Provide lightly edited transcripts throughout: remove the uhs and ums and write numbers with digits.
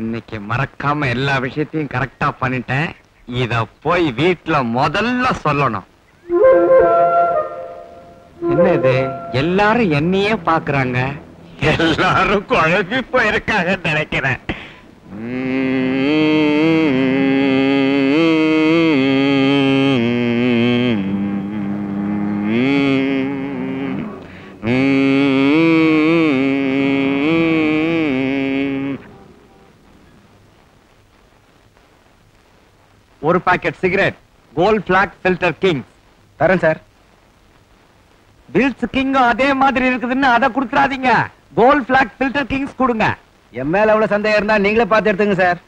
இன்னைக்கு மறக்காம எல்லா விஷயத்தையும் கரெக்டா பண்ணிட்டேன். இத போய் வீட்டுல முதல்ல சொல்லணும். என்னது எல்லாரும் என்னையே பாக்குறாங்க? எல்லாரும் குழம்பி போயிருக்காங்க நினைக்கிறேன். ஒரு packet cigarette Gold Flake filter king தரேன் சார். பில்ஸ் கிங் அதே மாதிரி இருக்குதுன்னு அதை கொடுத்துறாதீங்க. கோல்ட் பிளாக் ஃபில்டர் கிங்ஸ் கொடுங்க. என் மேல அவ்வளவு சந்தேகம் இருந்தா நீங்களே பார்த்து எடுத்துங்க சார்.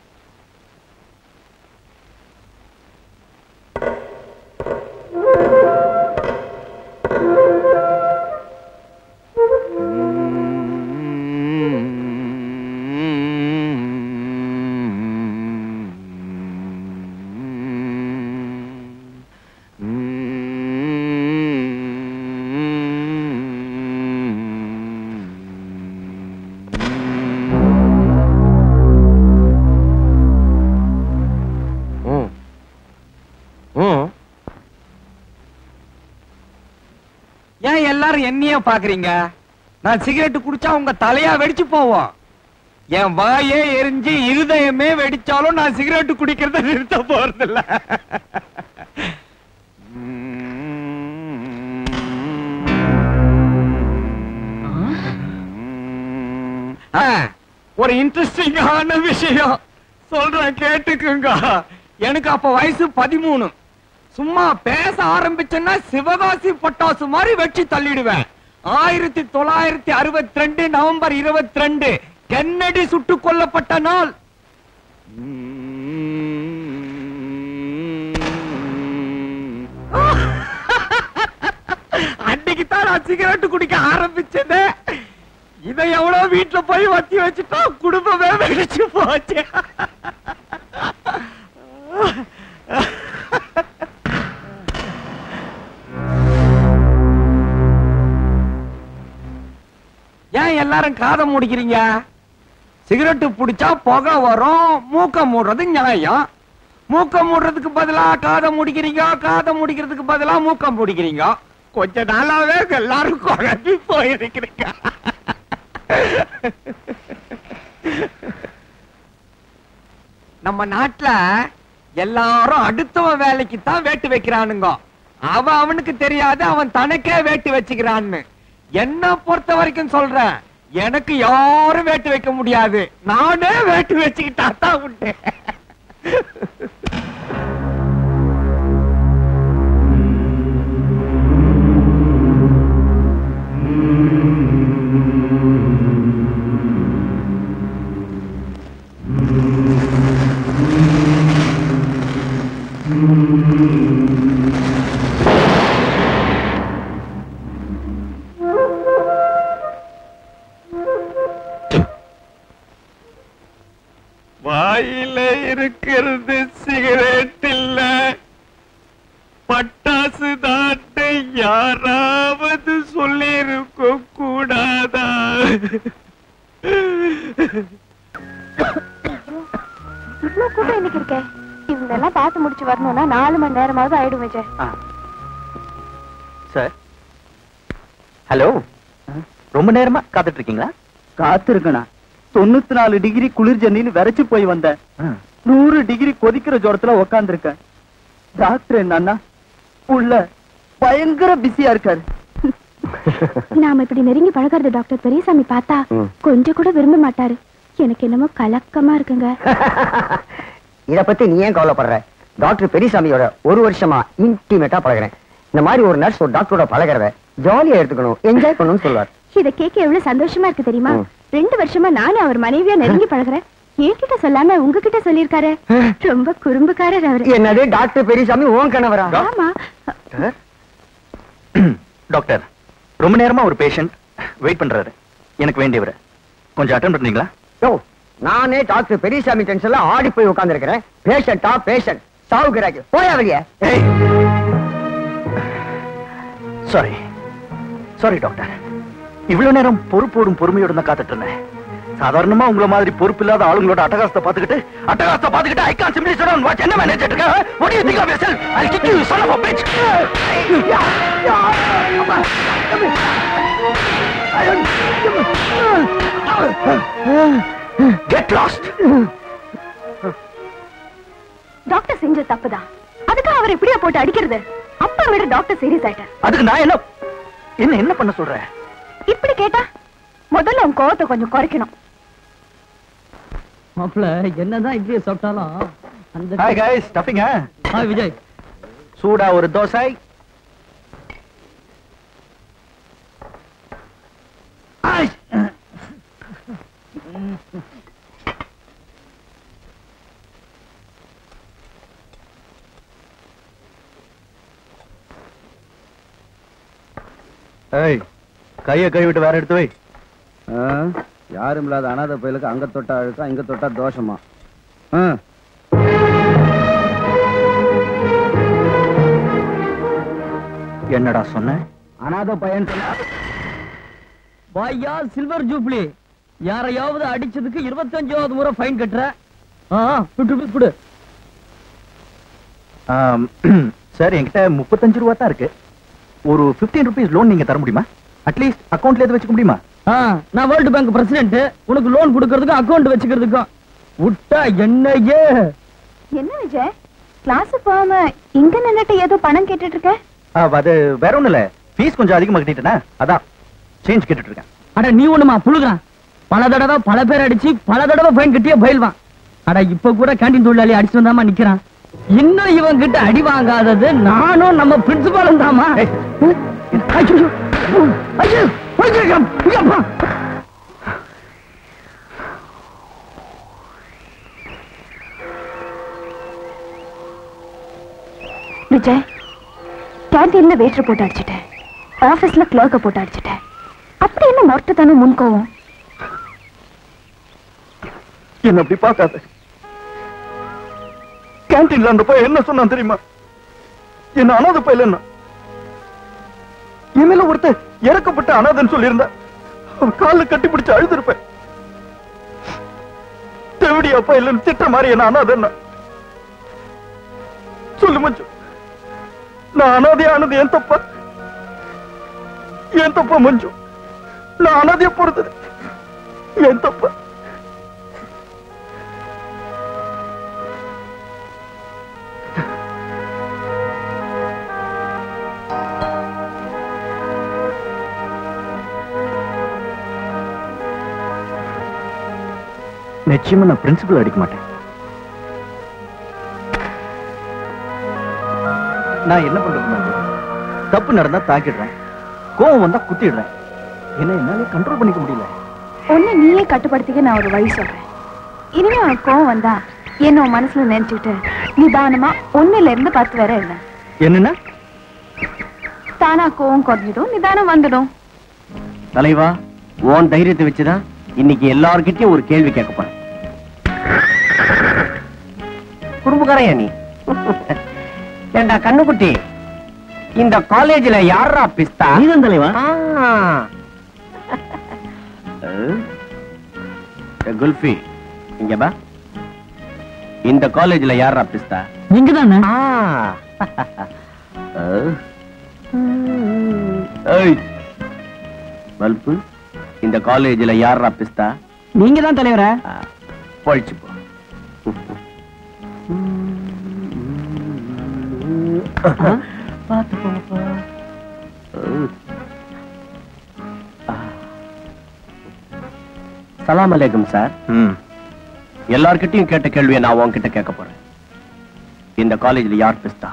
ஏன் எல்லாரும் என்னையே பாக்குறீங்க? நான் சிகரெட் குடிச்சா உங்க தலையா வெடிச்சு போவோம். என் வாயே எரிஞ்சு இருதயமே வெடிச்சாலும் நான் சிகரெட் குடிக்கிறத நிறுத்த போறதில்ல. ஒரு இன்ட்ரெஸ்டிங்கான விஷயம் சொல்றேன், கேட்டுக்குங்க. எனக்கு அப்ப வயசு 13. சும்மா பேச ஆரம்பிச்சேன்னா சிவகாசி பட்டாசு மாதிரி வெற்றி தள்ளிடுவேன். 1962 நவம்பர் 22 கென்னடி சுட்டுக் கொல்லப்பட்ட நாள். அன்னைக்கு தான் நான் சிகரெட் குடிக்க ஆரம்பிச்சது. இதை எவ்வளவு வீட்டுல போய் வத்தி வச்சுட்டா குடும்பமே வெடிச்சு போச்சு. ஏன் எல்லாரும் காதை மூடிக்கிறீங்க? சிகரெட்டு பிடிச்சா புகை வரும், மூக்க மூடுறது நியாயம். மூக்க மூடுறதுக்கு பதிலா காதை முடிக்கிறீங்க, காதை முடிக்கிறதுக்கு பதிலா மூக்க மூடிக்கிறீங்க. கொஞ்ச நாளாவே எல்லாரும் குழம்பி போயிருக்கிறீங்க. நம்ம நாட்டுல எல்லாரும் அடுத்தவன் வேலைக்கு தான் வேட்டு வைக்கிறானுங்க. அவனுக்கு தெரியாது அவன் தனக்கே வேட்டு வச்சுக்கிறான்னு. என்ன பொறுத்த வரைக்கும் சொல்றேன், எனக்கு யாரும் வேட்டு வைக்க முடியாது. நானே வேட்டு வச்சுக்கிட்டா தான் உண்டு. வாயில இருக்கிறது சிகரெட் இல்ல, பட்டாசு தாட்டு யாராவது சொல்லிருக்க கூடாதா? இவ்வளவு கூட்டம் இன்னைக்கு இருக்க. இவங்களெல்லாம் பார்த்து முடிச்சு வரணும்னா 4 மணி நேரமாவது ஆயிடும் விஜய். சார், ஹலோ, ரொம்ப நேரமா காத்துட்டு இருக்கீங்களா? காத்து இருக்கணா. 94 டிகிரி குளிர் ஜன்னின்னு விரைச்சு போய் வந்தேன். 100 டிகிரி கொதிக்கிற ஜோரத்துல உக்காந்து இருக்கேன். டாக்டர் என்னன்னா உள்ள பயங்கர பிஸியா இருக்காரு. நாம இப்படி நெருங்கி பழகிறது டாக்டர் பெரியசாமி பார்த்தா கொஞ்சம் கூட விரும்ப மாட்டாரு. எனக்கு என்னமோ கலக்கமா இருக்குங்க. இத பத்தி நீ ஏன் கவலைப்படுற? டாக்டர் பெரியசாமியோட 1 வருஷமா இன்டிமேட்டா பழகிறேன். இந்த மாதிரி ஒரு நர்ஸ் ஒரு டாக்டரோட பழகிறத ஜாலியா எடுத்துக்கணும், என்ஜாய் பண்ணணும்னு சொல்லுவார். இத கேட்க எவ்வளவு சந்தோஷமா இருக்கு தெரியுமா? 2 வருஷமா நானே அவர் மனைவியா நெருங்கி பழகிறேன். என்கிட்ட சொல்லாம உங்ககிட்ட சொல்லிருக்காரு. ரொம்ப குறும்புக்காரர் அவரு. என்னது டாக்டர் பெரியசாமி உன் கணவரா? ஆமா டாக்டர், ரொம்ப நேரமா ஒரு பேஷண்ட் வெயிட் பண்றாரு. எனக்கு வேண்டியவரை கொஞ்சம் அட்டெண்ட் பண்றீங்களா? நானே டாக்டர் பெரியசாமி டென்ஷன்ல ஆடி போய் உட்கார்ந்து இருக்கிறேன். பேஷண்டா பேஷண்ட் சாவுகிறாங்க. போயா வெளியே. சாரி சாரி டாக்டர், இவ்வளவு நேரம் பொறுப்போடும் பொறுமையோடு தான் காத்துட்டு இருந்தேன். சாதாரணமா உங்கள மாதிரி பொறுப்பு இல்லாத ஆளுங்களோட அட்டகாசத்தை பாத்துக்கிட்டு I can't simply sit down and watch என்ன மேனேஜர் இருக்க. What do you think of yourself? I'll kick you, son of a bitch. Get lost. Doctor செஞ்ச தப்புதான். அதுக்கு அவர் இப்படியே போட்டு அடிக்கிறது. அப்பா விட டாக்டர் சீரியஸ் ஆயிட்டார். அதுக்கு நான் என்ன பண்ண சொல்றேன்? இப்படி கேட்டா முதல்ல உன் கோவத்தை கொஞ்சம் குறைக்கணும். மாப்ள என்னதான் இட்லியை சாப்பிட்டாலும் அந்த Hi guys, stuffing ah? Hi Vijay. சூடா ஒரு தோசை. ஐ ஏய் கைய கை விட்டு வேற எடுத்து வை. யாரும் இல்லாத அனாதை பயலுக்கு அங்க தொட்டா அழுக்கா இங்க தொட்டா தோஷமா. என்னடா சொன்ன? அனாதை பையன் வாயா சில்வர் ஜூப்ளி, யாரையாவது அடிச்சதுக்கு 25வது முறை ஃபைன் கட்டுற. விடு. சார் என்கிட்ட 35 ரூபா தான் இருக்கு. ஒரு 15 rupees லோன் நீங்க தர முடியுமா? அட்லீஸ்ட் அக்கவுண்ட்ல எது வச்சுக்க முடியுமா? நான் வேர்ல்டு பேங்க் பிரசிடென்ட். உனக்கு லோன் கொடுக்கறதுக்கும் அக்கவுண்ட் வச்சுக்கிறதுக்கும் விட்டா என்னையே. என்ன விஜய், கிளாஸ் போகாம இங்க நின்னுட்டு ஏதோ பணம் கேட்டுட்டு இருக்க? அது வேற ஒண்ணும் இல்ல, ஃபீஸ் கொஞ்சம் அதிகமா கட்டிட்டேனா அதான் சேஞ்ச் கேட்டுட்டு இருக்கேன். அட நீ ஒண்ணுமா புழுகுறான். பல தடவை பல பேர் அடிச்சு பல தடவை ஃபைன் கட்டியே பயில்வான். அட இப்ப கூட கேண்டீன் தொழிலாளி அடிச்சு வந்தாமா நிக்கிறான். இன்னும் இவன் கிட்ட அடி வாங்காதது நானும் நம்ம பிரின்சிபாலும் தாமா. விஜய், கேண்டீன்ல வெயிட்டர் போட்டு அடிச்சுட்டேன், ஆபீஸ்ல கிளர்க்க போட்டு அடிச்சுட்டேன். அப்படி என்ன மொட்டத்தனம் முன்கோவம்? என்ன அப்படி பார்க்காத. கேண்டீன்ல அந்த பையன் என்ன சொன்னான் தெரியுமா? என்ன அனாதை பையல இனிமேல ஒருத்தர் இறக்கப்பட்ட அனாதன்னு சொல்லியிருந்தா அவன் காலில் கட்டி பிடிச்சு அழுதுருப்பேன். தேவடி அப்பா இல்லைன்னு திட்ட மாதிரி என்ன அனாதன்னா சொல்லு மஞ்சு. நான் அனாதையானது ஏன் தப்பா? ஏன் தப்பா மஞ்சு? நான் அனாதைய பொறுத்தது ஏன் தப்பா? நிச்சயமா நான் பிரின்சிபல் அடிக்க மாட்டேன். நான் என்ன பண்றது? தப்பு நடந்தா தாக்கிடுறேன், கோவம் வந்தா குத்திடுறேன். என்ன என்னால கண்ட்ரோல் பண்ணிக்க முடியல. ஒண்ணு நீயே கட்டுப்படுத்திக்க நான் ஒரு வழி சொல்றேன். இனிமே உனக்கு கோவம் வந்தா என்ன மனசுல நினைச்சுட்டு நிதானமா 1 வரை இல்லை. என்னன்னா தானா கோவம் குறைஞ்சிடும், நிதானம் வந்துடும். தலைவா, உன் தைரியத்தை வச்சுதான் இன்னைக்கு எல்லார்கிட்டயும் ஒரு கேள்வி கேட்க போறேன். குறும்புக்காரையா நீ? ஏண்டா கண்ணுக்குட்டி, இந்த காலேஜ்ல யாரா பிஸ்தா? நீதான் தலைவா. குல்ஃபி இங்க பா. இந்த காலேஜ்ல யாரா பிஸ்தா? நீங்க தானே? பல்பு, இந்த காலேஜ்ல யாரா பிஸ்தா? நீங்க தான் தலைவரா? பழிச்சு போ. பார்த்து போப்பா. சலாம் அலைக்கும் சார். எல்லார்கிட்டையும் கேட்ட கேள்வியை நான் உன்கிட்ட கேட்க போறேன். இந்த காலேஜ்ல யார் பிஸ்தா?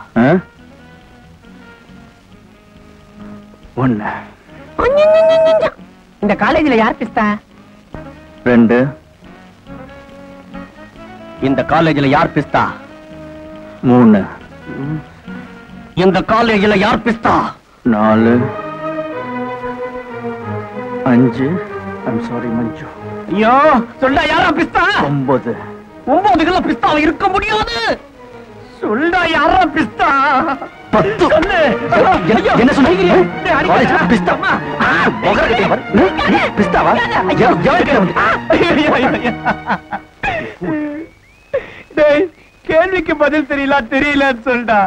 ஒண்ணு. இந்த காலேஜ்ல யார் பிஸ்தா? 2. இந்த காலேஜ்ல யார் பிஸ்தா? 3. இந்த காலேஜ்ல யார் பிஸ்தா? 4. 5. ஐம் சாரி மஞ்சு. ஐயோ சொல்டா, யாரா பிஸ்தா? 9. 9 கிலோ பிஸ்தா இருக்க முடியாது. சொல்டா, யாரா பிஸ்தா? என்ன சொன்னீங்க? பிஸ்தாவா? கேள்விக்கு பதில் தெரியலன்னு சொல்டா.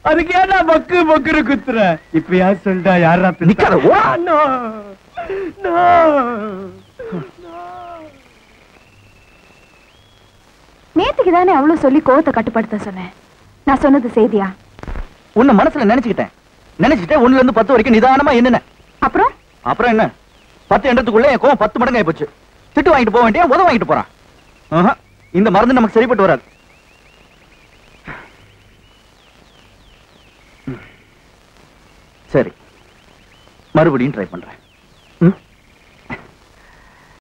அதுக்கு ஏன்னா பக்கு பக்குன்னு குத்துற. இப்ப யார் சொல்டா? யாரா நிக்காத. நேத்துக்கு தானே அவ்வளவு சொல்லி கோவத்தை கட்டுப்படுத்த சொன்னேன். நான் சொன்னது செய்தியா? உன்னை மனசுல நினைச்சுக்கிட்டே 1ல இருந்து 10 வரைக்கும் நிதானமா என்ன. அப்புறம் என்ன 10 எண்ணத்துக்குள்ள என் கோவம் 10 மடங்கு ஆயிப்போச்சு. திட்டு வாங்கிட்டு போக வேண்டிய உதவ வாங்கிட்டு போறான். இந்த மருந்து நமக்கு சரிப்பட்டு வராது. சரி, மறுபடியும் ட்ரை பண்றேன்.